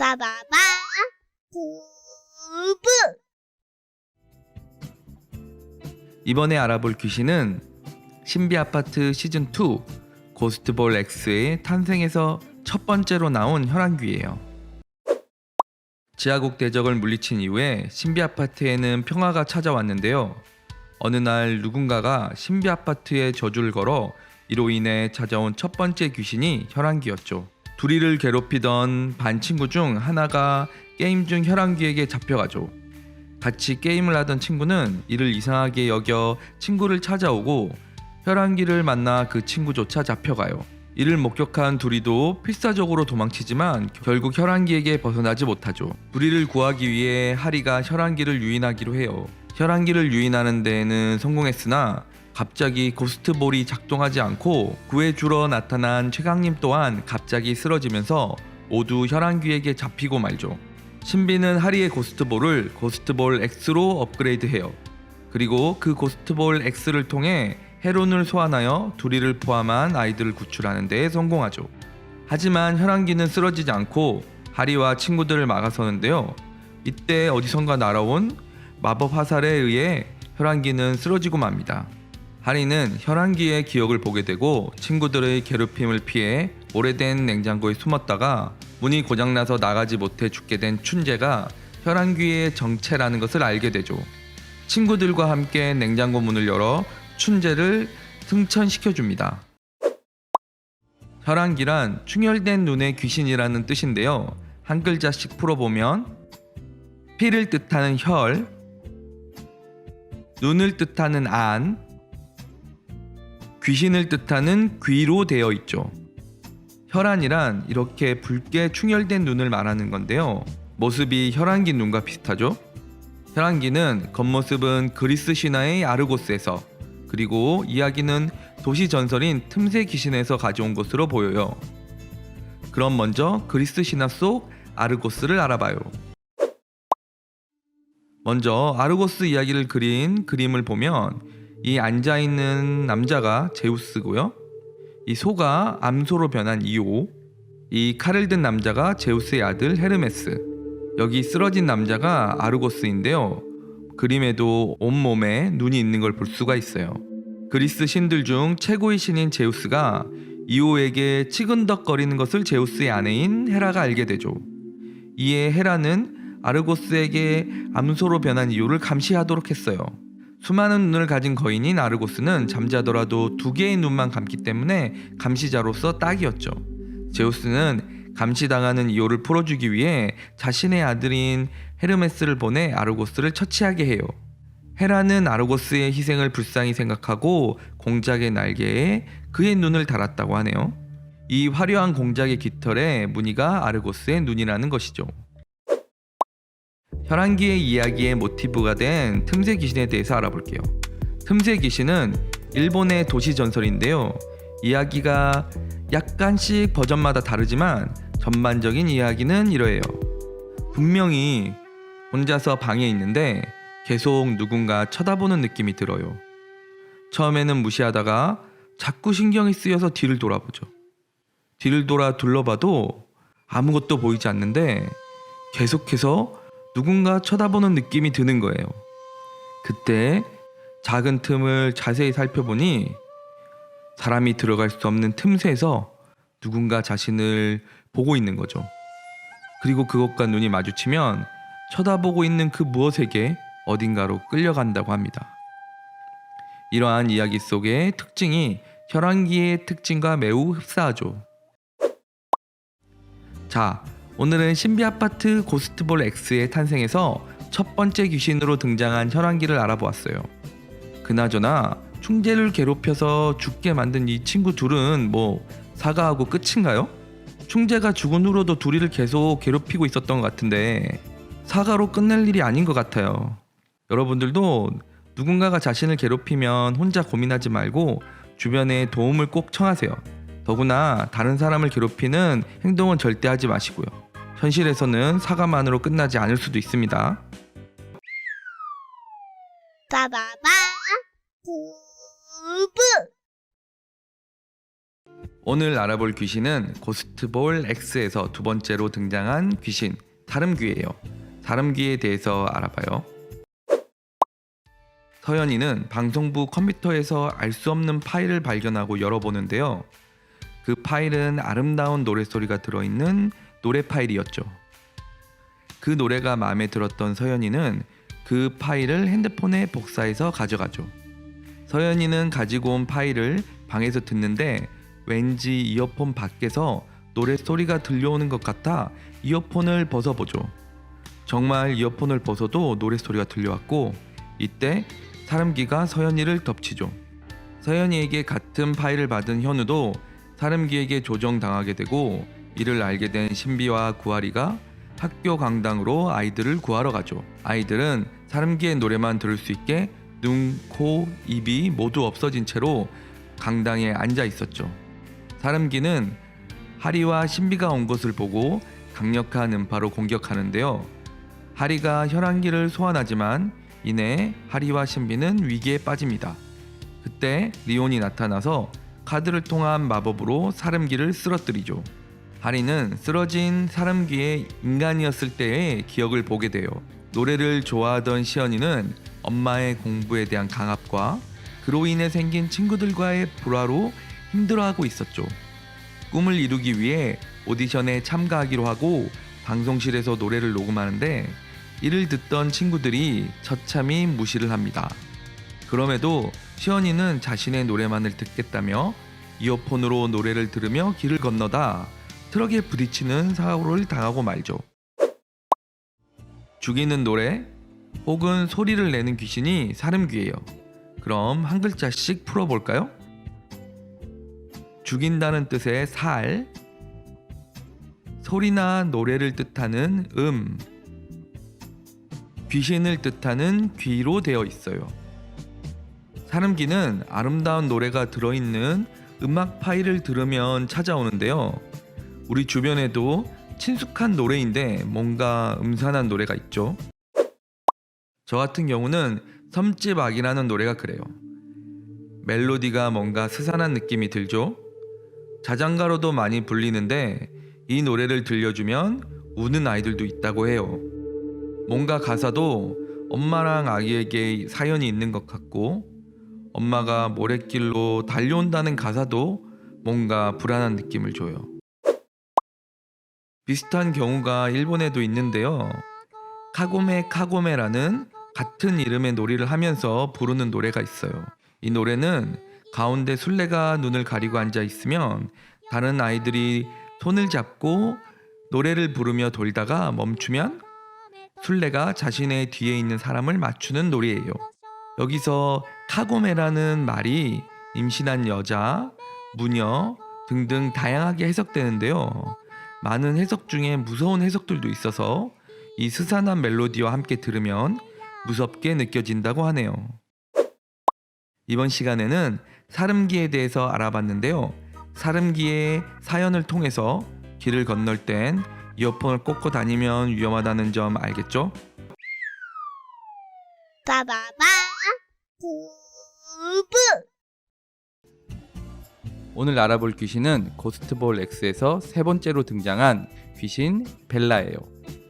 빠바바 부부. 이번에 알아볼 귀신은 신비아파트 시즌2 고스트볼 X의 탄생에서 첫 번째로 나온 혈안귀예요. 지하국 대적을 물리친 이후에 신비아파트에는 평화가 찾아왔는데요. 어느 날 누군가가 신비아파트에 저주를 걸어 이로 인해 찾아온 첫 번째 귀신이 혈안귀였죠. 둘이를 괴롭히던 반 친구 중 하나가 게임 중 혈안귀에게 잡혀가죠. 같이 게임을 하던 친구는 이를 이상하게 여겨 친구를 찾아오고 혈안귀를 만나 그 친구조차 잡혀가요. 이를 목격한 둘이도 필사적으로 도망치지만 결국 혈안귀에게 벗어나지 못하죠. 둘이를 구하기 위해 하리가 혈안귀를 유인하기로 해요. 혈안귀를 유인하는 데에는 성공했으나 갑자기 고스트볼이 작동하지 않고 구해주러 나타난 최강님 또한 갑자기 쓰러지면서 모두 혈안귀에게 잡히고 말죠. 신비는 하리의 고스트볼을 고스트볼 X로 업그레이드해요. 그리고 그 고스트볼 X를 통해 헤론을 소환하여 둘이를 포함한 아이들을 구출하는 데 성공하죠. 하지만 혈안귀는 쓰러지지 않고 하리와 친구들을 막아서는데요. 이때 어디선가 날아온 마법 화살에 의해 혈안귀는 쓰러지고 맙니다. 하리는 혈안귀의 기억을 보게 되고 친구들의 괴롭힘을 피해 오래된 냉장고에 숨었다가 문이 고장나서 나가지 못해 죽게 된 춘재가 혈안귀의 정체라는 것을 알게 되죠. 친구들과 함께 냉장고 문을 열어 춘재를 승천시켜줍니다. 혈안귀란 충혈된 눈의 귀신이라는 뜻인데요. 한 글자씩 풀어보면 피를 뜻하는 혈, 눈을 뜻하는 안, 귀신을 뜻하는 귀로 되어 있죠. 혈안이란 이렇게 붉게 충혈된 눈을 말하는 건데요. 모습이 혈안귀 눈과 비슷하죠? 혈안귀는 겉모습은 그리스 신화의 아르고스에서, 그리고 이야기는 도시 전설인 틈새 귀신에서 가져온 것으로 보여요. 그럼 먼저 그리스 신화 속 아르고스를 알아봐요. 먼저 아르고스 이야기를 그린 그림을 보면 이 앉아있는 남자가 제우스고요. 이 소가 암소로 변한 이오, 이 칼을 든 남자가 제우스의 아들 헤르메스, 여기 쓰러진 남자가 아르고스인데요. 그림에도 온몸에 눈이 있는 걸 볼 수가 있어요. 그리스 신들 중 최고의 신인 제우스가 이오에게 치근덕거리는 것을 제우스의 아내인 헤라가 알게 되죠. 이에 헤라는 아르고스에게 암소로 변한 이오를 감시하도록 했어요. 수많은 눈을 가진 거인인 아르고스는 잠자더라도 2개의 눈만 감기 때문에 감시자로서 딱이었죠. 제우스는 감시당하는 이오를 풀어주기 위해 자신의 아들인 헤르메스를 보내 아르고스를 처치하게 해요. 헤라는 아르고스의 희생을 불쌍히 생각하고 공작의 날개에 그의 눈을 달았다고 하네요. 이 화려한 공작의 깃털에 무늬가 아르고스의 눈이라는 것이죠. 혈안귀의 이야기의 모티브가 된 틈새 귀신에 대해서 알아볼게요. 틈새 귀신은 일본의 도시 전설인데요. 이야기가 약간씩 버전마다 다르지만 전반적인 이야기는 이러해요. 분명히 혼자서 방에 있는데 계속 누군가 쳐다보는 느낌이 들어요. 처음에는 무시하다가 자꾸 신경이 쓰여서 뒤를 돌아보죠. 뒤를 돌아 둘러봐도 아무것도 보이지 않는데 계속해서 누군가 쳐다보는 느낌이 드는 거예요. 그때 작은 틈을 자세히 살펴보니 사람이 들어갈 수 없는 틈새에서 누군가 자신을 보고 있는 거죠. 그리고 그것과 눈이 마주치면 쳐다보고 있는 그 무엇에게 어딘가로 끌려간다고 합니다. 이러한 이야기 속의 특징이 혈안귀의 특징과 매우 흡사하죠. 자, 오늘은 신비아파트 고스트볼 X의 탄생에서 첫 번째 귀신으로 등장한 혈안귀를 알아보았어요. 그나저나 춘재를 괴롭혀서 죽게 만든 이 친구 둘은 사과하고 끝인가요? 춘재가 죽은 후로도 둘이를 계속 괴롭히고 있었던 것 같은데 사과로 끝낼 일이 아닌 것 같아요. 여러분들도 누군가가 자신을 괴롭히면 혼자 고민하지 말고 주변에 도움을 꼭 청하세요. 더구나 다른 사람을 괴롭히는 행동은 절대 하지 마시고요. 현실에서는 사과만으로 끝나지 않을 수도 있습니다. 빠바바 부부. 오늘 알아볼 귀신은 고스트볼 X에서 두 번째로 등장한 귀신 사름귀예요. 사름귀에 대해서 알아봐요. 서연이는 방송부 컴퓨터에서 알 수 없는 파일을 발견하고 열어보는데요. 그 파일은 아름다운 노랫소리가 들어있는 노래 파일이었죠. 그 노래가 마음에 들었던 서연이는 그 파일을 핸드폰에 복사해서 가져가죠. 서연이는 가지고 온 파일을 방에서 듣는데 왠지 이어폰 밖에서 노랫소리가 들려오는 것 같아 이어폰을 벗어보죠. 정말 이어폰을 벗어도 노랫소리가 들려왔고 이때 사름귀가 서연이를 덮치죠. 서연이에게 같은 파일을 받은 현우도 사름귀에게 조정당하게 되고 이를 알게 된 신비와 구하리가 학교 강당으로 아이들을 구하러 가죠. 아이들은 사름귀의 노래만 들을 수 있게 눈, 코, 입이 모두 없어진 채로 강당에 앉아 있었죠. 사름귀는 하리와 신비가 온 것을 보고 강력한 음파로 공격하는데요. 하리가 혈안기를 소환하지만 이내 하리와 신비는 위기에 빠집니다. 그때 리온이 나타나서 카드를 통한 마법으로 사름귀를 쓰러뜨리죠. 하리는 쓰러진 사름귀의 인간이었을 때의 기억을 보게 돼요. 노래를 좋아하던 시연이는 엄마의 공부에 대한 강압과 그로 인해 생긴 친구들과의 불화로 힘들어하고 있었죠. 꿈을 이루기 위해 오디션에 참가하기로 하고 방송실에서 노래를 녹음하는데 이를 듣던 친구들이 처참히 무시를 합니다. 그럼에도 시연이는 자신의 노래만을 듣겠다며 이어폰으로 노래를 들으며 길을 건너다 트럭에 부딪히는 사고를 당하고 말죠. 죽이는 노래 혹은 소리를 내는 귀신이 사름귀예요. 그럼 한 글자씩 풀어볼까요? 죽인다는 뜻의 살, 소리나 노래를 뜻하는 귀신을 뜻하는 귀로 되어 있어요. 사름귀는 아름다운 노래가 들어있는 음악 파일을 들으면 찾아오는데요. 우리 주변에도 친숙한 노래인데 뭔가 음산한 노래가 있죠. 저 같은 경우는 섬집 아기라는 노래가 그래요. 멜로디가 뭔가 스산한 느낌이 들죠. 자장가로도 많이 불리는데 이 노래를 들려주면 우는 아이들도 있다고 해요. 뭔가 가사도 엄마랑 아기에게 사연이 있는 것 같고 엄마가 모래길로 달려온다는 가사도 뭔가 불안한 느낌을 줘요. 비슷한 경우가 일본에도 있는데요. 카고메 카고메라는 같은 이름의 놀이를 하면서 부르는 노래가 있어요. 이 노래는 가운데 술래가 눈을 가리고 앉아 있으면 다른 아이들이 손을 잡고 노래를 부르며 돌다가 멈추면 술래가 자신의 뒤에 있는 사람을 맞추는 놀이예요. 여기서 카고메라는 말이 임신한 여자, 무녀 등등 다양하게 해석되는데요. 많은 해석 중에 무서운 해석들도 있어서 이 스산한 멜로디와 함께 들으면 무섭게 느껴진다고 하네요. 이번 시간에는 사름귀에 대해서 알아봤는데요. 사름귀의 사연을 통해서 길을 건널 땐 이어폰을 꽂고 다니면 위험하다는 점 알겠죠? 빠바바 부부. 오늘 알아볼 귀신은 고스트볼 X에서 세 번째로 등장한 귀신 벨라예요.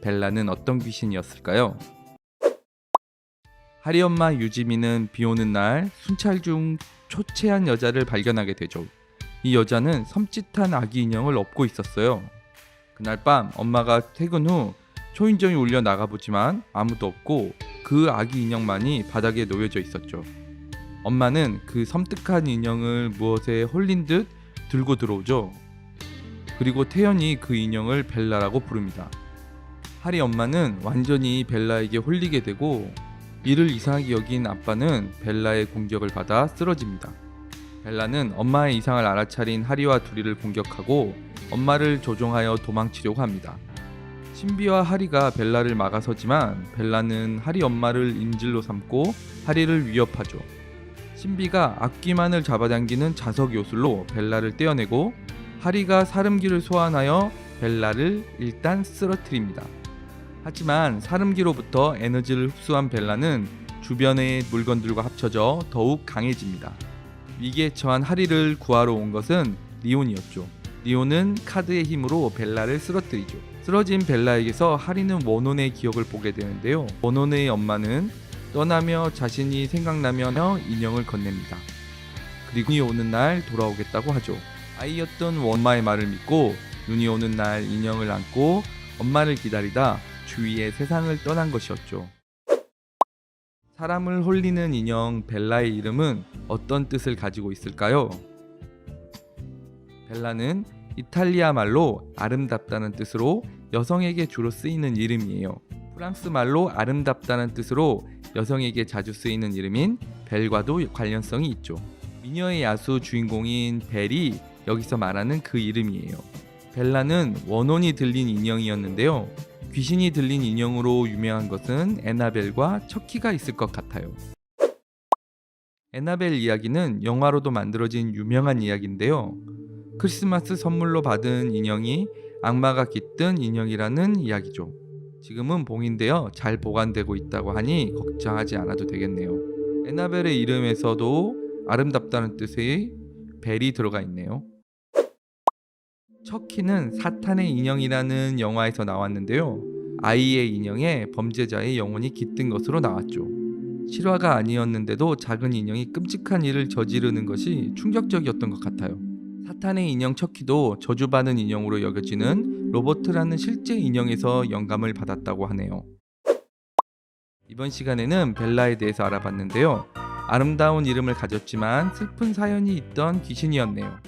벨라는 어떤 귀신이었을까요? 하리 엄마 유지미는 비 오는 날 순찰 중 초췌한 여자를 발견하게 되죠. 이 여자는 섬찟한 아기 인형을 업고 있었어요. 그날 밤 엄마가 퇴근 후 초인종이 울려 나가보지만 아무도 없고 그 아기 인형만이 바닥에 놓여져 있었죠. 엄마는 그 섬뜩한 인형을 무엇에 홀린 듯 들고 들어오죠. 그리고 태연이 그 인형을 벨라라고 부릅니다. 하리 엄마는 완전히 벨라에게 홀리게 되고 이를 이상하게 여긴 아빠는 벨라의 공격을 받아 쓰러집니다. 벨라는 엄마의 이상을 알아차린 하리와 둘이를 공격하고 엄마를 조종하여 도망치려고 합니다. 신비와 하리가 벨라를 막아서지만 벨라는 하리 엄마를 인질로 삼고 하리를 위협하죠. 신비가 악귀만을 잡아당기는 자석 요술로 벨라를 떼어내고 하리가 사름귀를 소환하여 벨라를 일단 쓰러뜨립니다. 하지만 사름귀로부터 에너지를 흡수한 벨라는 주변의 물건들과 합쳐져 더욱 강해집니다. 위기에 처한 하리를 구하러 온 것은 리온이었죠. 리온은 카드의 힘으로 벨라를 쓰러뜨리죠. 쓰러진 벨라에게서 하리는 원혼의 기억을 보게 되는데요. 원혼의 엄마는 떠나며 자신이 생각나며 인형을 건넵니다. 그리고 눈이 오는 날 돌아오겠다고 하죠. 아이였던 엄마의 말을 믿고 눈이 오는 날 인형을 안고 엄마를 기다리다 주위의 세상을 떠난 것이었죠. 사람을 홀리는 인형 벨라의 이름은 어떤 뜻을 가지고 있을까요? 벨라는 이탈리아 말로 아름답다는 뜻으로 여성에게 주로 쓰이는 이름이에요. 프랑스 말로 아름답다는 뜻으로 여성에게 자주 쓰이는 이름인 벨과도 관련성이 있죠. 미녀의 야수 주인공인 벨이 여기서 말하는 그 이름이에요. 벨라는 원혼이 들린 인형이었는데요. 귀신이 들린 인형으로 유명한 것은 에나벨과 척키가 있을 것 같아요. 에나벨 이야기는 영화로도 만들어진 유명한 이야기인데요. 크리스마스 선물로 받은 인형이 악마가 깃든 인형이라는 이야기죠. 지금은 봉인되어 잘 보관되고 있다고 하니 걱정하지 않아도 되겠네요. 에나벨의 이름에서도 아름답다는 뜻의 벨이 들어가 있네요. 척키는 사탄의 인형이라는 영화에서 나왔는데요. 아이의 인형에 범죄자의 영혼이 깃든 것으로 나왔죠. 실화가 아니었는데도 작은 인형이 끔찍한 일을 저지르는 것이 충격적이었던 것 같아요. 사탄의 인형 척키도 저주받은 인형으로 여겨지는 로버트라는 실제 인형에서 영감을 받았다고 하네요. 이번 시간에는 벨라에 대해서 알아봤는데요. 아름다운 이름을 가졌지만 슬픈 사연이 있던 귀신이었네요.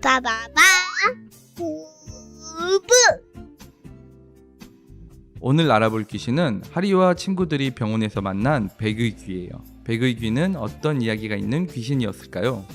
빠바바 부부. 오늘 알아볼 귀신은 하리와 친구들이 병원에서 만난 백의 귀예요. 백의 귀는 어떤 이야기가 있는 귀신이었을까요?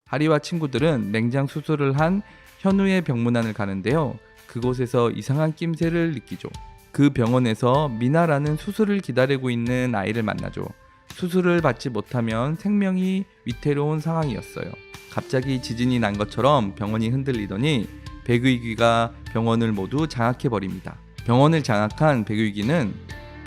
하리와 친구들은 맹장 수술을 한 현우의 병문안을 가는데요. 그곳에서 이상한 낌새를 느끼죠. 그 병원에서 미나라는 수술을 기다리고 있는 아이를 만나죠. 수술을 받지 못하면 생명이 위태로운 상황이었어요. 갑자기 지진이 난 것처럼 병원이 흔들리더니 백의귀가 병원을 모두 장악해버립니다. 병원을 장악한 백의귀는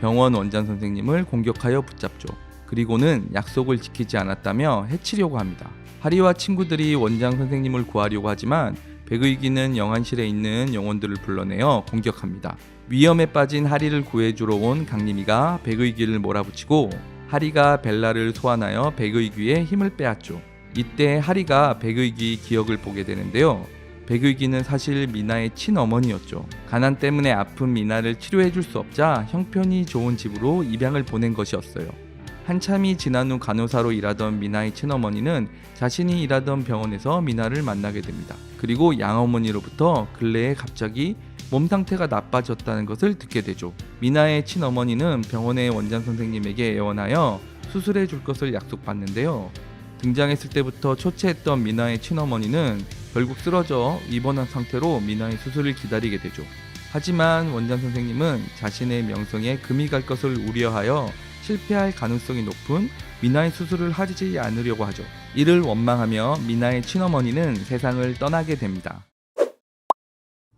병원 원장 선생님을 공격하여 붙잡죠. 그리고는 약속을 지키지 않았다며 해치려고 합니다. 하리와 친구들이 원장 선생님을 구하려고 하지만 백의귀는 영안실에 있는 영혼들을 불러내어 공격합니다. 위험에 빠진 하리를 구해주러 온 강림이가 백의귀를 몰아붙이고 하리가 벨라를 소환하여 백의귀의 힘을 빼앗죠. 이때 하리가 백의귀 기억을 보게 되는데요. 백의귀는 사실 미나의 친어머니였죠. 가난 때문에 아픈 미나를 치료해줄 수 없자 형편이 좋은 집으로 입양을 보낸 것이었어요. 한참이 지난 후 간호사로 일하던 미나의 친어머니는 자신이 일하던 병원에서 미나를 만나게 됩니다. 그리고 양어머니로부터 근래에 갑자기 몸 상태가 나빠졌다는 것을 듣게 되죠. 미나의 친어머니는 병원의 원장 선생님에게 애원하여 수술해 줄 것을 약속받는데요. 등장했을 때부터 초췌했던 미나의 친어머니는 결국 쓰러져 입원한 상태로 미나의 수술을 기다리게 되죠. 하지만 원장 선생님은 자신의 명성에 금이 갈 것을 우려하여 실패할 가능성이 높은 미나의 수술을 하지 않으려고 하죠. 이를 원망하며 미나의 친어머니는 세상을 떠나게 됩니다.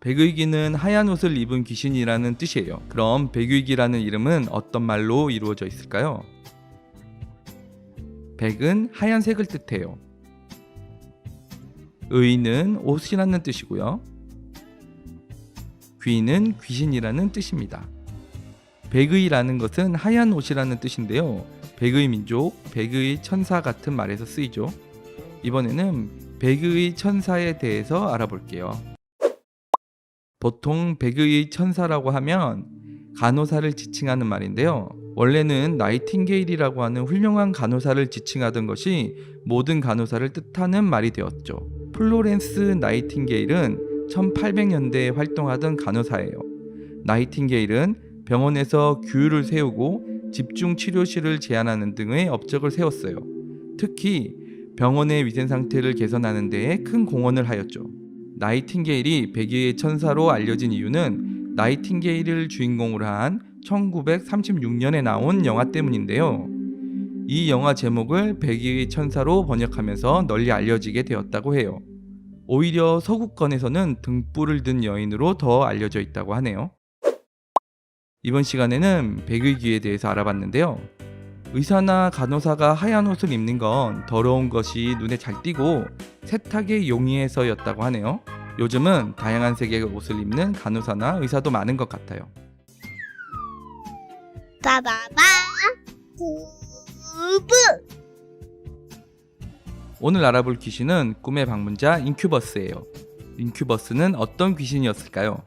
백의귀는 하얀 옷을 입은 귀신이라는 뜻이에요. 그럼 백의귀라는 이름은 어떤 말로 이루어져 있을까요? 백은 하얀색을 뜻해요. 의는 옷이라는 뜻이고요. 귀는 귀신이라는 뜻입니다. 백의라는 것은 하얀 옷이라는 뜻인데요. 백의 민족, 백의 천사 같은 말에서 쓰이죠. 이번에는 백의 천사에 대해서 알아볼게요. 보통 백의 천사라고 하면 간호사를 지칭하는 말인데요. 원래는 나이팅게일이라고 하는 훌륭한 간호사를 지칭하던 것이 모든 간호사를 뜻하는 말이 되었죠. 플로렌스 나이팅게일은 1800년대에 활동하던 간호사예요. 나이팅게일은 병원에서 규율을 세우고 집중 치료실을 제한하는 등의 업적을 세웠어요. 특히 병원의 위생 상태를 개선하는 데에 큰 공헌을 하였죠. 나이팅게일이 백의의 천사로 알려진 이유는 나이팅게일을 주인공으로 한 1936년에 나온 영화 때문인데요. 이 영화 제목을 백의의 천사로 번역하면서 널리 알려지게 되었다고 해요. 오히려 서구권에서는 등불을 든 여인으로 더 알려져 있다고 하네요. 이번 시간에는 백의귀에 대해서 알아봤는데요. 의사나 간호사가 하얀 옷을 입는 건 더러운 것이 눈에 잘 띄고 세탁에 용이해서였다고 하네요. 요즘은 다양한 색의 옷을 입는 간호사나 의사도 많은 것 같아요. 빠바바 부부. 오늘 알아볼 귀신은 꿈의 방문자 인큐버스예요. 인큐버스는 어떤 귀신이었을까요?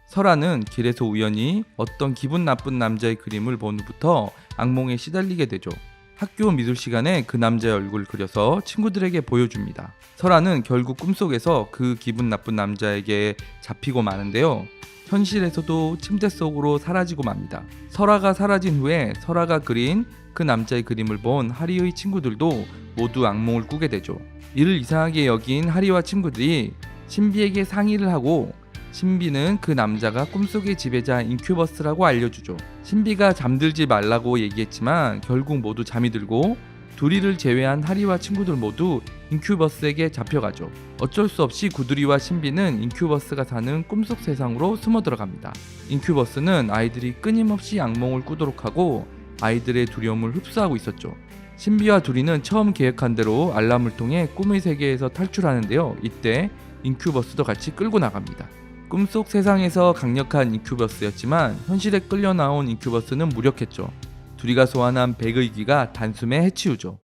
설아는 길에서 우연히 어떤 기분 나쁜 남자의 그림을 본 후부터 악몽에 시달리게 되죠. 학교 미술 시간에 그 남자의 얼굴을 그려서 친구들에게 보여줍니다. 설아는 결국 꿈속에서 그 기분 나쁜 남자에게 잡히고 마는데요. 현실에서도 침대 속으로 사라지고 맙니다. 설아가 사라진 후에 설아가 그린 그 남자의 그림을 본 하리의 친구들도 모두 악몽을 꾸게 되죠. 이를 이상하게 여긴 하리와 친구들이 신비에게 상의를 하고 신비는 그 남자가 꿈속의 지배자 인큐버스라고 알려주죠. 신비가 잠들지 말라고 얘기했지만 결국 모두 잠이 들고 두리를 제외한 하리와 친구들 모두 인큐버스에게 잡혀가죠. 어쩔 수 없이 구두리와 신비는 인큐버스가 사는 꿈속 세상으로 숨어 들어갑니다. 인큐버스는 아이들이 끊임없이 악몽을 꾸도록 하고 아이들의 두려움을 흡수하고 있었죠. 신비와 두리는 처음 계획한 대로 알람을 통해 꿈의 세계에서 탈출하는데요. 이때 인큐버스도 같이 끌고 나갑니다. 꿈속 세상에서 강력한 인큐버스였지만 현실에 끌려 나온 인큐버스는 무력했죠. 두리가 소환한 백의 귀가 단숨에 해치우죠.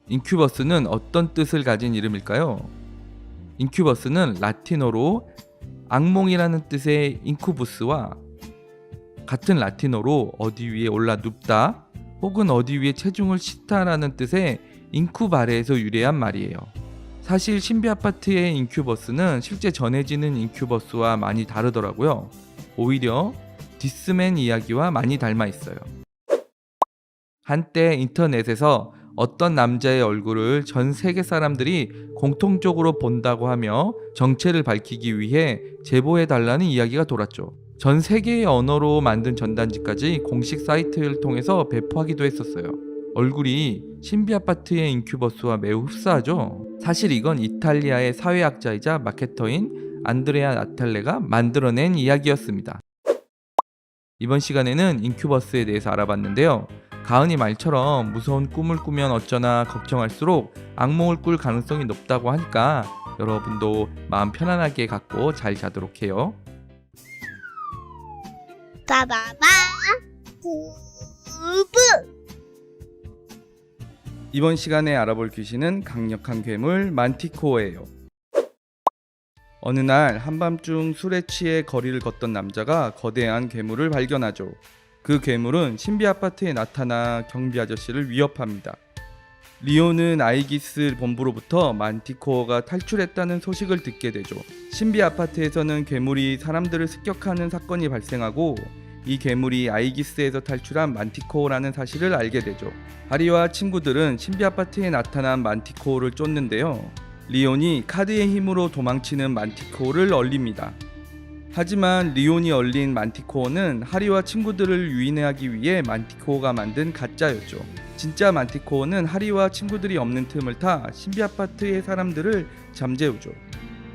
인큐버스는 어떤 뜻을 가진 이름일까요? 인큐버스는 라틴어로 악몽이라는 뜻의 인쿠부스와 같은 라틴어로 어디 위에 올라 눕다 혹은 어디 위에 체중을 싣다라는 뜻의 인쿠바레에서 유래한 말이에요. 사실 신비 아파트의 인큐버스는 실제 전해지는 인큐버스와 많이 다르더라고요. 오히려 디스맨 이야기와 많이 닮아 있어요. 한때 인터넷에서 어떤 남자의 얼굴을 전 세계 사람들이 공통적으로 본다고 하며 정체를 밝히기 위해 제보해달라는 이야기가 돌았죠. 전 세계의 언어로 만든 전단지까지 공식 사이트를 통해서 배포하기도 했었어요. 얼굴이 신비 아파트의 인큐버스와 매우 흡사하죠. 사실 이건 이탈리아의 사회학자이자 마케터인 안드레아 나탈레가 만들어낸 이야기였습니다. 이번 시간에는 인큐버스에 대해서 알아봤는데요. 가은이 말처럼 무서운 꿈을 꾸면 어쩌나 걱정할수록 악몽을 꿀 가능성이 높다고 하니까 여러분도 마음 편안하게 갖고 잘 자도록 해요. 빠바바 부부. 이번 시간에 알아볼 귀신은 강력한 괴물 만티코어예요. 어느 날 한밤중 술에 취해 거리를 걷던 남자가 거대한 괴물을 발견하죠. 그 괴물은 신비 아파트에 나타나 경비 아저씨를 위협합니다. 리오는 아이기스 본부로부터 만티코어가 탈출했다는 소식을 듣게 되죠. 신비 아파트에서는 괴물이 사람들을 습격하는 사건이 발생하고 이 괴물이 아이기스에서 탈출한 만티코어라는 사실을 알게 되죠. 하리와 친구들은 신비 아파트에 나타난 만티코어를 쫓는데요. 리온이 카드의 힘으로 도망치는 만티코어를 얼립니다. 하지만 리온이 얼린 만티코어는 하리와 친구들을 유인하기 위해 만티코어가 만든 가짜였죠. 진짜 만티코어는 하리와 친구들이 없는 틈을 타 신비 아파트의 사람들을 잠재우죠.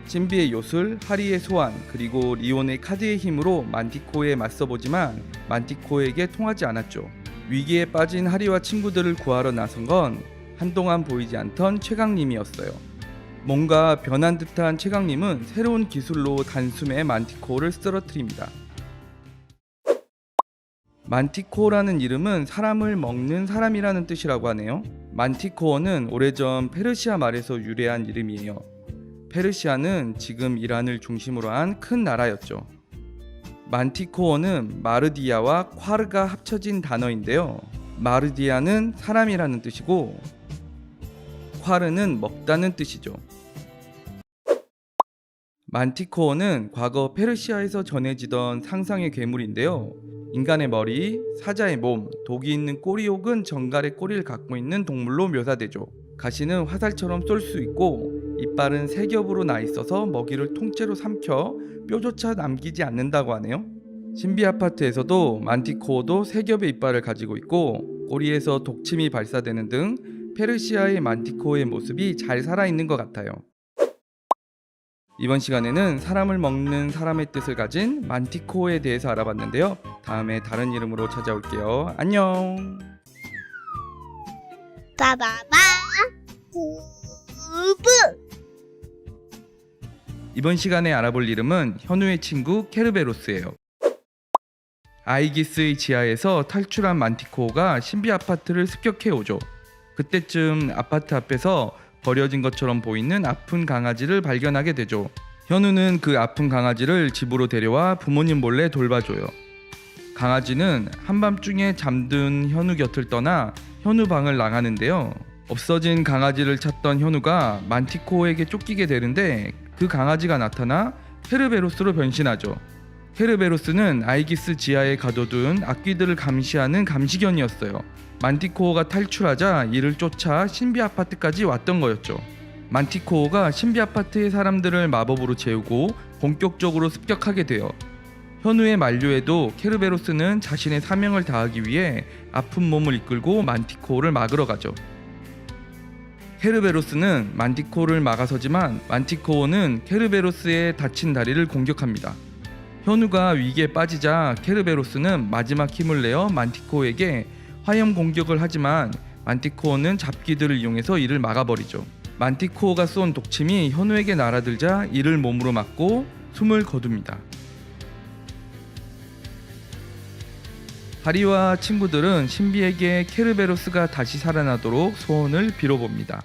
신비의 요술, 하리의 소환, 그리고 리온의 카드의 힘으로 만티코어에 맞서보지만 만티코어에게 통하지 않았죠. 위기에 빠진 하리와 친구들을 구하러 나선 건 한동안 보이지 않던 최강님이었어요. 뭔가 변한 듯한 최강님은 새로운 기술로 단숨에 만티코어를 쓰러뜨립니다. 만티코어라는 이름은 사람을 먹는 사람이라는 뜻이라고 하네요. 만티코어는 오래전 페르시아 말에서 유래한 이름이에요. 페르시아는 지금 이란을 중심으로 한 큰 나라였죠. 만티코어는 마르디아와 콰르가 합쳐진 단어인데요. 마르디아는 사람이라는 뜻이고 콰르는 먹다는 뜻이죠. 만티코어는 과거 페르시아에서 전해지던 상상의 괴물인데요. 인간의 머리, 사자의 몸, 독이 있는 꼬리 혹은 정갈의 꼬리를 갖고 있는 동물로 묘사되죠. 가시는 화살처럼 쏠 수 있고 이빨은 세 겹으로 나 있어서 먹이를 통째로 삼켜 뼈조차 남기지 않는다고 하네요. 신비 아파트에서도 만티코어도 세 겹의 이빨을 가지고 있고 꼬리에서 독침이 발사되는 등 페르시아의 만티코어의 모습이 잘 살아있는 것 같아요. 이번 시간에는 사람을 먹는 사람의 뜻을 가진 만티코어에 대해서 알아봤는데요. 다음에 다른 이름으로 찾아올게요. 안녕. 빠바바 구브. 이번 시간에 알아볼 이름은 현우의 친구 케르베로스예요. 아이기스의 지하에서 탈출한 만티코어가 신비 아파트를 습격해오죠. 그때쯤 아파트 앞에서 버려진 것처럼 보이는 아픈 강아지를 발견하게 되죠. 현우는 그 아픈 강아지를 집으로 데려와 부모님 몰래 돌봐줘요. 강아지는 한밤중에 잠든 현우 곁을 떠나 현우 방을 나가는데요. 없어진 강아지를 찾던 현우가 만티코어에게 쫓기게 되는데 그 강아지가 나타나 케르베로스로 변신하죠. 케르베로스는 아이기스 지하에 가둬둔 악귀들을 감시하는 감시견이었어요. 만티코어가 탈출하자 이를 쫓아 신비 아파트까지 왔던 거였죠. 만티코어가 신비 아파트의 사람들을 마법으로 재우고 본격적으로 습격하게 돼요. 현우의 만류에도 케르베로스는 자신의 사명을 다하기 위해 아픈 몸을 이끌고 만티코어를 막으러 가죠. 케르베로스는 만티코어를 막아서지만 만티코어는 케르베로스의 다친 다리를 공격합니다. 현우가 위기에 빠지자 케르베로스는 마지막 힘을 내어 만티코어에게 화염 공격을 하지만 만티코어는 잡기들을 이용해서 이를 막아버리죠. 만티코어가 쏜 독침이 현우에게 날아들자 이를 몸으로 막고 숨을 거둡니다. 하리와 친구들은 신비에게 케르베로스가 다시 살아나도록 소원을 빌어봅니다.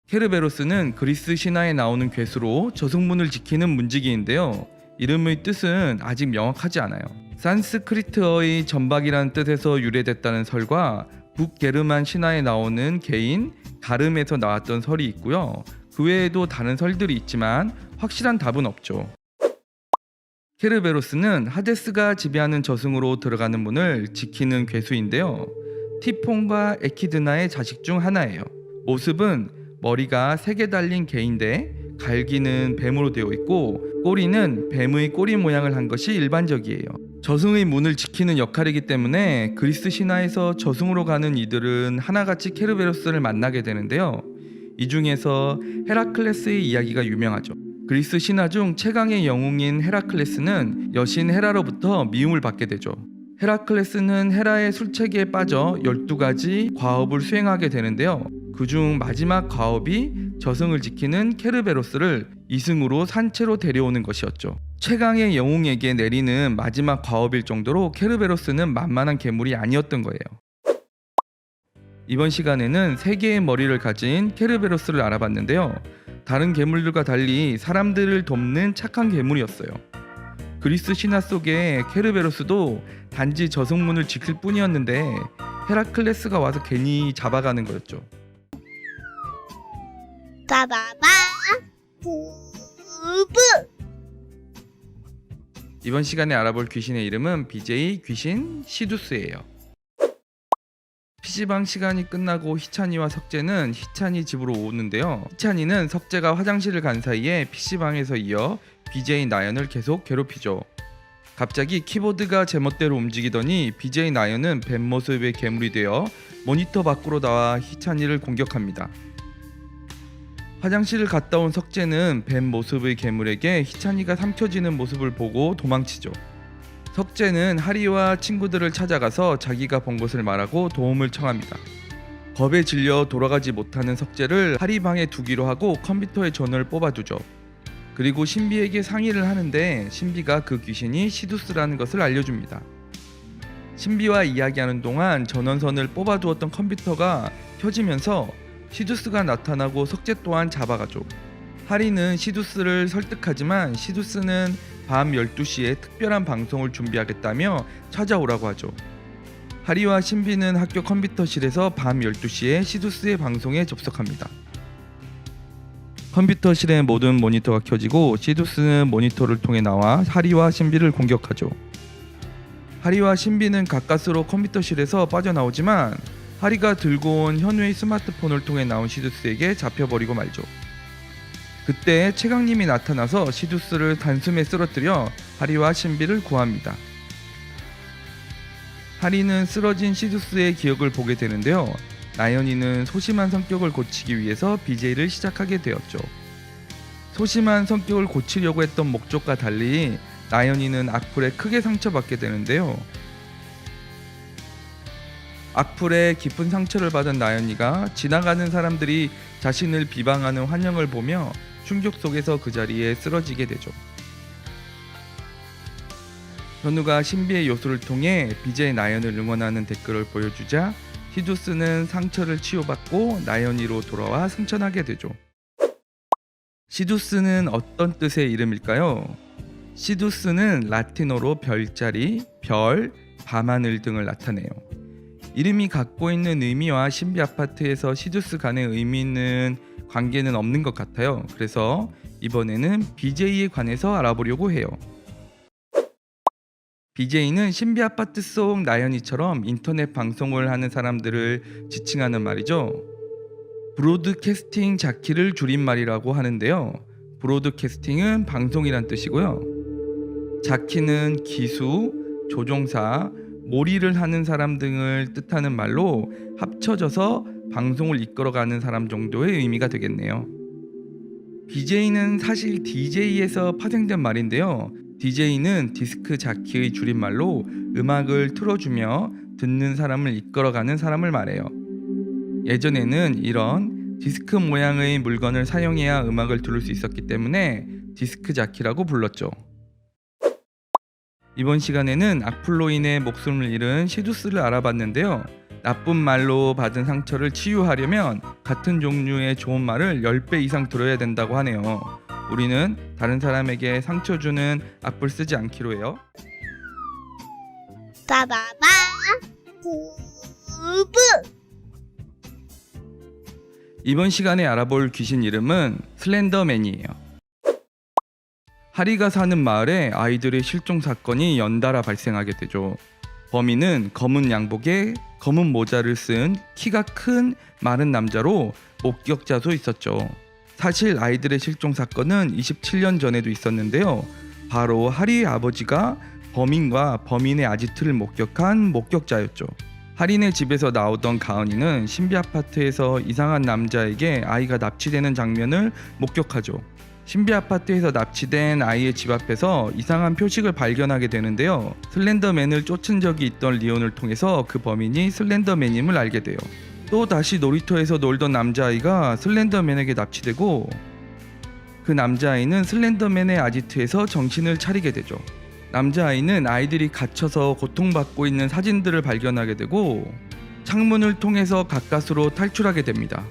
케르베로스는 그리스 신화에 나오는 괴수로 저승문을 지키는 문지기인데요. 이름의 뜻은 아직 명확하지 않아요. 산스크리트어의 전박이라는 뜻에서 유래됐다는 설과 북게르만 신화에 나오는 개인 가름에서 나왔던 설이 있고요. 그 외에도 다른 설들이 있지만 확실한 답은 없죠. 케르베로스는 하데스가 지배하는 저승으로 들어가는 문을 지키는 괴수인데요. 티폰과 에키드나의 자식 중 하나예요. 모습은 머리가 3개 달린 개인데 갈기는 뱀으로 되어 있고 꼬리는 뱀의 꼬리 모양을 한 것이 일반적이에요. 저승의 문을 지키는 역할이기 때문에 그리스 신화에서 저승으로 가는 이들은 하나같이 케르베로스를 만나게 되는데요. 이 중에서 헤라클레스의 이야기가 유명하죠. 그리스 신화 중 최강의 영웅인 헤라클레스는 여신 헤라로부터 미움을 받게 되죠. 헤라클레스는 헤라의 술책에 빠져 12가지 과업을 수행하게 되는데요. 그중 마지막 과업이 저승을 지키는 케르베로스를 이승으로 산채로 데려오는 것이었죠. 최강의 영웅에게 내리는 마지막 과업일 정도로 케르베로스는 만만한 괴물이 아니었던 거예요. 이번 시간에는 3개의 머리를 가진 케르베로스를 알아봤는데요. 다른 괴물들과 달리 사람들을 돕는 착한 괴물이었어요. 그리스 신화 속의 케르베로스도 단지 저승문을 지킬 뿐이었는데 헤라클레스가 와서 괜히 잡아가는 거였죠. 빠바바 구브. 이번 시간에 알아볼 귀신의 이름은 BJ 귀신 시두스예요. PC방 시간이 끝나고 희찬이와 석재는 희찬이 집으로 오는데요. 희찬이는 석재가 화장실을 간 사이에 PC방에서 이어 BJ 나연을 계속 괴롭히죠. 갑자기 키보드가 제멋대로 움직이더니 BJ 나연은 뱀 모습의 괴물이 되어 모니터 밖으로 나와 희찬이를 공격합니다. 화장실을 갔다 온 석재는 뱀 모습의 괴물에게 희찬이가 삼켜지는 모습을 보고 도망치죠. 석재는 하리와 친구들을 찾아가서 자기가 본 것을 말하고 도움을 청합니다. 겁에 질려 돌아가지 못하는 석재를 하리 방에 두기로 하고 컴퓨터의 전원을 뽑아두죠. 그리고 신비에게 상의를 하는데 신비가 그 귀신이 시두스라는 것을 알려줍니다. 신비와 이야기하는 동안 전원선을 뽑아두었던 컴퓨터가 켜지면서 시두스가 나타나고 석재 또한 잡아가죠. 하리는 시두스를 설득하지만 시두스는 밤 12시에 특별한 방송을 준비하겠다며 찾아오라고 하죠. 하리와 신비는 학교 컴퓨터실에서 밤 12시에 시두스의 방송에 접속합니다. 컴퓨터실의 모든 모니터가 켜지고 시두스는 모니터를 통해 나와 하리와 신비를 공격하죠. 하리와 신비는 가까스로 컴퓨터실에서 빠져나오지만 하리가 들고 온 현우의 스마트폰을 통해 나온 시두스에게 잡혀버리고 말죠. 그때 최강님이 나타나서 시두스를 단숨에 쓰러뜨려 하리와 신비를 구합니다. 하리는 쓰러진 시두스의 기억을 보게 되는데요. 나연이는 소심한 성격을 고치기 위해서 BJ를 시작하게 되었죠. 소심한 성격을 고치려고 했던 목적과 달리 나연이는 악플에 크게 상처받게 되는데요. 악플에 깊은 상처를 받은 나연이가 지나가는 사람들이 자신을 비방하는 환영을 보며 충격 속에서 그 자리에 쓰러지게 되죠. 현우가 신비의 요술을 통해 BJ 나연을 응원하는 댓글을 보여주자 시두스는 상처를 치유받고 나연이로 돌아와 승천하게 되죠. 시두스는 어떤 뜻의 이름일까요? 시두스는 라틴어로 별자리, 별, 밤하늘 등을 나타내요. 이름이 갖고 있는 의미와 신비 아파트에서 시두스 간의 의미 있는 관계는 없는 것 같아요. 그래서 이번에는 BJ에 관해서 알아보려고 해요. BJ는 신비 아파트 속 나연이처럼 인터넷 방송을 하는 사람들을 지칭하는 말이죠. 브로드캐스팅 자키를 줄임말이라고 하는데요. 브로드캐스팅은 방송이란 뜻이고요. 자키는 기수, 조종사, 몰이를 하는 사람 등을 뜻하는 말로 합쳐져서 방송을 이끌어가는 사람 정도의 의미가 되겠네요. BJ는 사실 DJ에서 파생된 말인데요. DJ는 디스크 자키의 줄임말로 음악을 틀어주며 듣는 사람을 이끌어가는 사람을 말해요. 예전에는 이런 디스크 모양의 물건을 사용해야 음악을 들을 수 있었기 때문에 디스크 자키라고 불렀죠. 이번 시간에는 악플로 인해 목숨을 잃은 시두스를 알아봤는데요. 나쁜 말로 받은 상처를 치유하려면 같은 종류의 좋은 말을 10배 이상 들어야 된다고 하네요. 우리는 다른 사람에게 상처 주는 악플 쓰지 않기로 해요. 빠바바 부부. 이번 시간에 알아볼 귀신 이름은 슬렌더맨이에요. 하리가 사는 마을에 아이들의 실종 사건이 연달아 발생하게 되죠. 범인은 검은 양복에 검은 모자를 쓴 키가 큰 마른 남자로 목격자도 있었죠. 사실 아이들의 실종 사건은 27년 전에도 있었는데요. 바로 하리의 아버지가 범인과 범인의 아지트를 목격한 목격자였죠. 하리네 집에서 나오던 가은이는 신비 아파트에서 이상한 남자에게 아이가 납치되는 장면을 목격하죠. 신비 아파트에서 납치된 아이의 집 앞에서 이상한 표식을 발견하게 되는데요. 슬렌더맨을 쫓은 적이 있던 리온을 통해서 그 범인이 슬렌더맨임을 알게 돼요. 또 다시 놀이터에서 놀던 남자아이가 슬렌더맨에게 납치되고 그 남자아이는 슬렌더맨의 아지트에서 정신을 차리게 되죠. 남자아이는 아이들이 갇혀서 고통받고 있는 사진들을 발견하게 되고 창문을 통해서 가까스로 탈출하게 됩니다.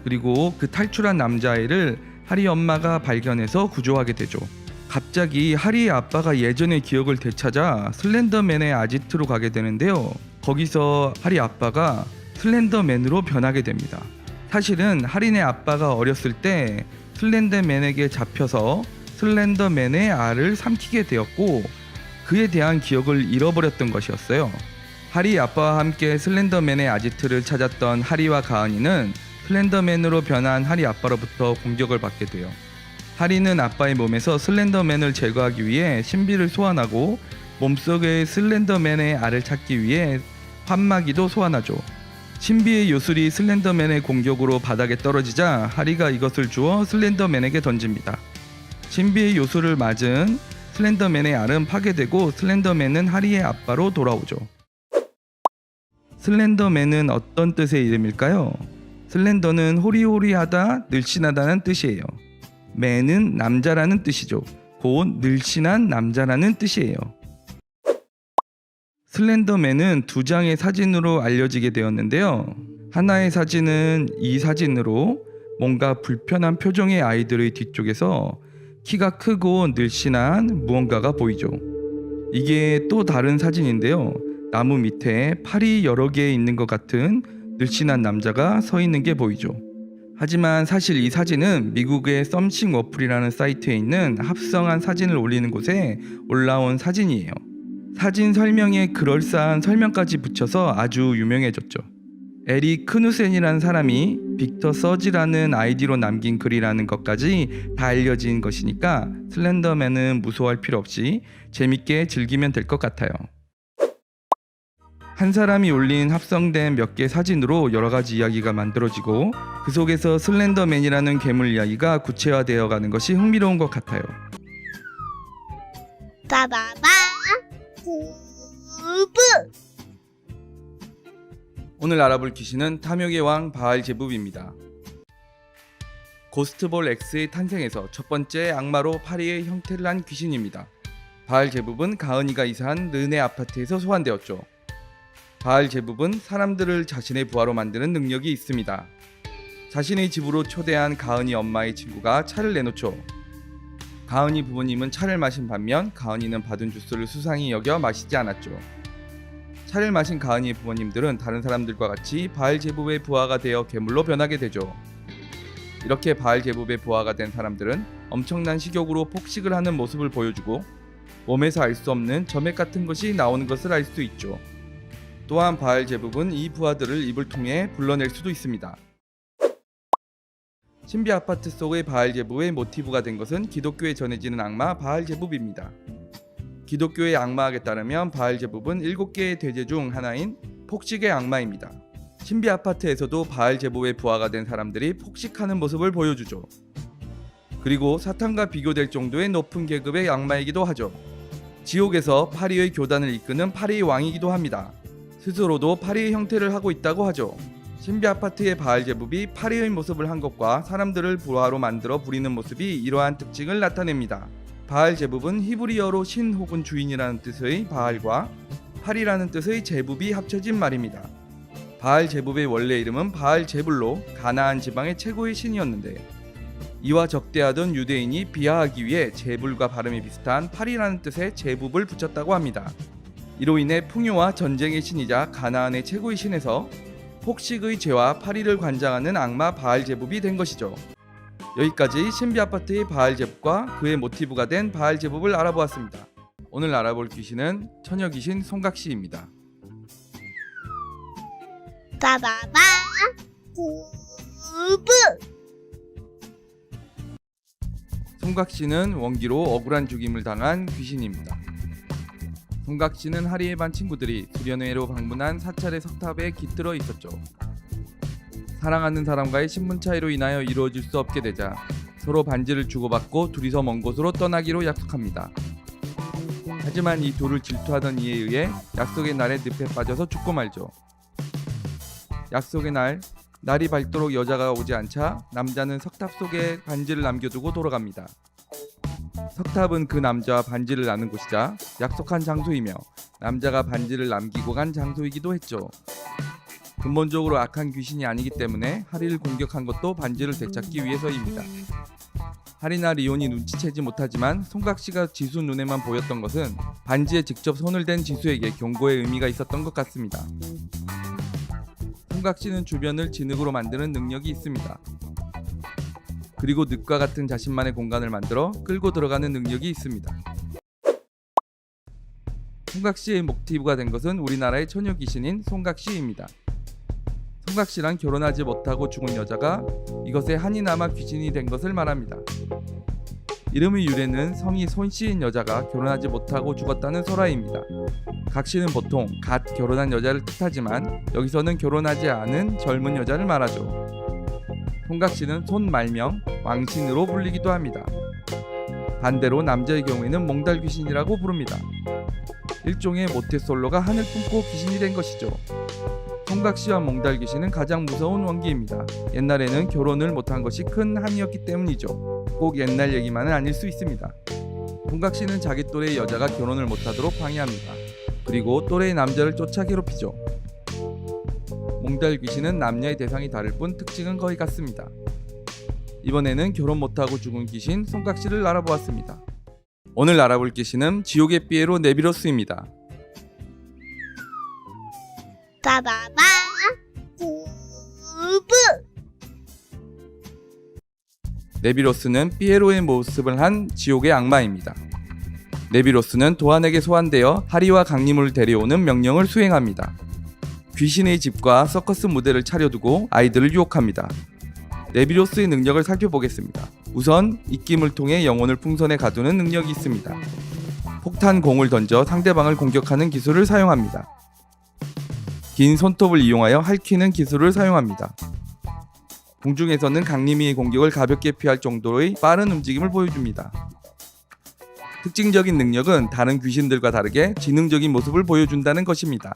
그리고 그 탈출한 남자아이를 하리 엄마가 발견해서 구조하게 되죠. 갑자기 하리의 아빠가 예전의 기억을 되찾아 슬렌더맨의 아지트로 가게 되는데요. 거기서 하리 아빠가 슬렌더맨으로 변하게 됩니다. 사실은 하리네 아빠가 어렸을 때 슬렌더맨에게 잡혀서 슬렌더맨의 알을 삼키게 되었고 그에 대한 기억을 잃어버렸던 것이었어요. 하리 아빠와 함께 슬렌더맨의 아지트를 찾았던 하리와 가은이는 슬렌더맨으로 변한 하리 아빠로부터 공격을 받게 돼요. 하리는 아빠의 몸에서 슬렌더맨을 제거하기 위해 신비를 소환하고 몸속의 슬렌더맨의 알을 찾기 위해 환마기도 소환하죠. 신비의 요술이 슬렌더맨의 공격으로 바닥에 떨어지자 하리가 이것을 주워 슬렌더맨에게 던집니다. 신비의 요술을 맞은 슬렌더맨의 알은 파괴되고 슬렌더맨은 하리의 아빠로 돌아오죠. 슬렌더맨은 어떤 뜻의 이름일까요? 슬렌더는 호리호리하다, 늘씬하다는 뜻이에요. 맨은 남자라는 뜻이죠. 곧 늘씬한 남자라는 뜻이에요. 슬렌더맨은 두 장의 사진으로 알려지게 되었는데요. 하나의 사진은 이 사진으로 뭔가 불편한 표정의 아이들의 뒤쪽에서 키가 크고 늘씬한 무언가가 보이죠. 이게 또 다른 사진인데요. 나무 밑에 팔이 여러 개 있는 것 같은 늘씬한 남자가 서 있는 게 보이죠. 하지만 사실 이 사진은 미국의 썸씽 어플이라는 사이트에 있는 합성한 사진을 올리는 곳에 올라온 사진이에요. 사진 설명에 그럴싸한 설명까지 붙여서 아주 유명해졌죠. 에리 크누센이라는 사람이 빅터 서지라는 아이디로 남긴 글이라는 것까지 다 알려진 것이니까 슬렌더맨은 무서워할 필요 없이 재밌게 즐기면 될 것 같아요. 한 사람이 올린 합성된 몇 개 사진으로 여러 가지 이야기가 만들어지고 그 속에서 슬렌더맨이라는 괴물 이야기가 구체화되어 가는 것이 흥미로운 것 같아요. 빠바바 부부. 오늘 알아볼 귀신은 탐욕의 왕 바알제붑입니다. 고스트볼 X의 탄생에서 첫 번째 악마로 파리의 형태를 한 귀신입니다. 바알제붑은 가은이가 이사한 르네 아파트에서 소환되었죠. 바알제붑은 사람들을 자신의 부하로 만드는 능력이 있습니다. 자신의 집으로 초대한 가은이 엄마의 친구가 차를 내놓죠. 가은이 부모님은 차를 마신 반면 가은이는 받은 주스를 수상히 여겨 마시지 않았죠. 차를 마신 가은이의 부모님들은 다른 사람들과 같이 바알제붑의 부하가 되어 괴물로 변하게 되죠. 이렇게 바알제붑의 부하가 된 사람들은 엄청난 식욕으로 폭식을 하는 모습을 보여주고 몸에서 알 수 없는 점액 같은 것이 나오는 것을 알 수 있죠. 또한 바알제붑은 이 부하들을 입을 통해 불러낼 수도 있습니다. 신비 아파트 속의 바알제붑의 모티브가 된 것은 기독교에 전해지는 악마 바알제붑입니다. 기독교의 악마학에 따르면 바알제붑은 7개의 대제 중 하나인 폭식의 악마입니다. 신비 아파트에서도 바알제붑의 부하가 된 사람들이 폭식하는 모습을 보여주죠. 그리고 사탄과 비교될 정도의 높은 계급의 악마이기도 하죠. 지옥에서 파리의 교단을 이끄는 파리의 왕이기도 합니다. 스스로도 파리의 형태를 하고 있다고 하죠. 신비 아파트의 바알제붑이 파리의 모습을 한 것과 사람들을 부하로 만들어 부리는 모습이 이러한 특징을 나타냅니다. 바알제붑은 히브리어로 신 혹은 주인이라는 뜻의 바알과 파리라는 뜻의 제붑이 합쳐진 말입니다. 바알제붑의 원래 이름은 바알제불로 가나안 지방의 최고의 신이었는데 이와 적대하던 유대인이 비하하기 위해 제불과 발음이 비슷한 파리라는 뜻의 제붑을 붙였다고 합니다. 이로 인해 풍요와 전쟁의 신이자 가나안의 최고의 신에서 폭식의 죄와 파리를 관장하는 악마 바알제붑이 된 것이죠. 여기까지 신비 아파트의 바알제붑과 그의 모티브가 된 바알제붑을 알아보았습니다. 오늘 알아볼 귀신은 처녀 귀신 송각시입니다. 빠바바 부부. 송각시는 원기로 억울한 죽임을 당한 귀신입니다. 송각시는 하리의 반 친구들이 수련회로 방문한 사찰의 석탑에 깃들어 있었죠. 사랑하는 사람과의 신분 차이로 인하여 이루어질 수 없게 되자 서로 반지를 주고받고 둘이서 먼 곳으로 떠나기로 약속합니다. 하지만 이 둘을 질투하던 이에 의해 약속의 날에 늪에 빠져서 죽고 말죠. 약속의 날이 밝도록 여자가 오지 않자 남자는 석탑 속에 반지를 남겨두고 돌아갑니다. 석탑은 그 남자와 반지를 나눈 곳이자 약속한 장소이며 남자가 반지를 남기고 간 장소이기도 했죠. 근본적으로 악한 귀신이 아니기 때문에 하리를 공격한 것도 반지를 되찾기 위해서입니다. 하리나 리온이 눈치채지 못하지만 송각시가 지수 눈에만 보였던 것은 반지에 직접 손을 댄 지수에게 경고의 의미가 있었던 것 같습니다. 송각시는 주변을 진흙으로 만드는 능력이 있습니다. 그리고 늪과 같은 자신만의 공간을 만들어 끌고 들어가는 능력이 있습니다. 송각시의 모티브가 된 것은 우리나라의 처녀 귀신인 송각시입니다. 송각시란 결혼하지 못하고 죽은 여자가 이것에 한이 남아 귀신이 된 것을 말합니다. 이름의 유래는 성이 손씨인 여자가 결혼하지 못하고 죽었다는 설화입니다. 각시는 보통 갓 결혼한 여자를 뜻하지만 여기서는 결혼하지 않은 젊은 여자를 말하죠. 송각시는 손 말명 왕신으로 불리기도 합니다. 반대로 남자의 경우에는 몽달 귀신이라고 부릅니다. 일종의 모태솔로가 하늘 품고 귀신이 된 것이죠. 송각시와 몽달 귀신은 가장 무서운 원기입니다. 옛날에는 결혼을 못한 것이 큰 한이었기 때문이죠. 꼭 옛날 얘기만은 아닐 수 있습니다. 송각시는 자기 또래의 여자가 결혼을 못하도록 방해합니다. 그리고 또래의 남자를 쫓아 괴롭히죠. 몽달 귀신은 남녀의 대상이 다를 뿐 특징은 거의 같습니다. 이번에는 결혼 못하고 죽은 귀신 송각시를 알아보았습니다. 오늘 알아볼 귀신은 지옥의 삐에로 네비로스입니다. 빠바바 부부. 네비로스는 삐에로의 모습을 한 지옥의 악마입니다. 네비로스는 도안에게 소환되어 하리와 강림을 데려오는 명령을 수행합니다. 귀신의 집과 서커스 무대를 차려두고 아이들을 유혹합니다. 네비로스의 능력을 살펴보겠습니다. 우선 입김을 통해 영혼을 풍선에 가두는 능력이 있습니다. 폭탄 공을 던져 상대방을 공격하는 기술을 사용합니다. 긴 손톱을 이용하여 핥히는 기술을 사용합니다. 공중에서는 강림이의 공격을 가볍게 피할 정도의 빠른 움직임을 보여줍니다. 특징적인 능력은 다른 귀신들과 다르게 지능적인 모습을 보여준다는 것입니다.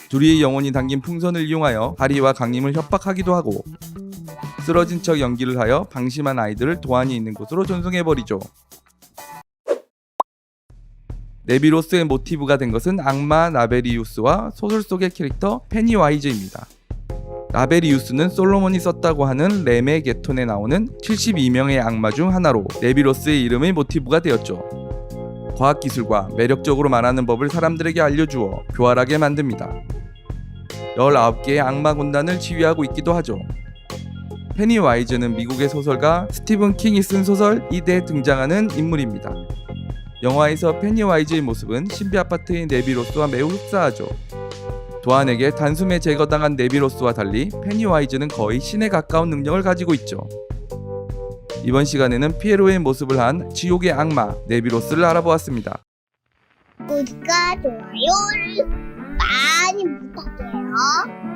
둘이의 영혼이 담긴 풍선을 이용하여 하리와 강림을 협박하기도 하고, 쓰러진 척 연기를 하여 방심한 아이들을 도안이 있는 곳으로 전송해버리죠. 네비로스의 모티브가 된 것은 악마 나베리우스와 소설 속의 캐릭터 페니와이즈입니다. 나베리우스는 솔로몬이 썼다고 하는 렘의 게톤에 나오는 72명의 악마 중 하나로 네비로스의 이름의 모티브가 되었죠. 과학기술과 매력적으로 말하는 법을 사람들에게 알려주어 교활하게 만듭니다. 19개의 악마 군단을 지휘하고 있기도 하죠. 페니와이즈는 미국의 소설가 스티븐 킹이 쓴 소설 이대에 등장하는 인물입니다. 영화에서 페니와이즈의 모습은 신비 아파트의 네비로스와 매우 흡사하죠. 도안에게 단숨에 제거당한 네비로스와 달리 페니와이즈는 거의 신에 가까운 능력을 가지고 있죠. 이번 시간에는 피에로의 모습을 한 지옥의 악마 네비로스를 알아보았습니다. 구독과 좋아요를 많이 부탁해요.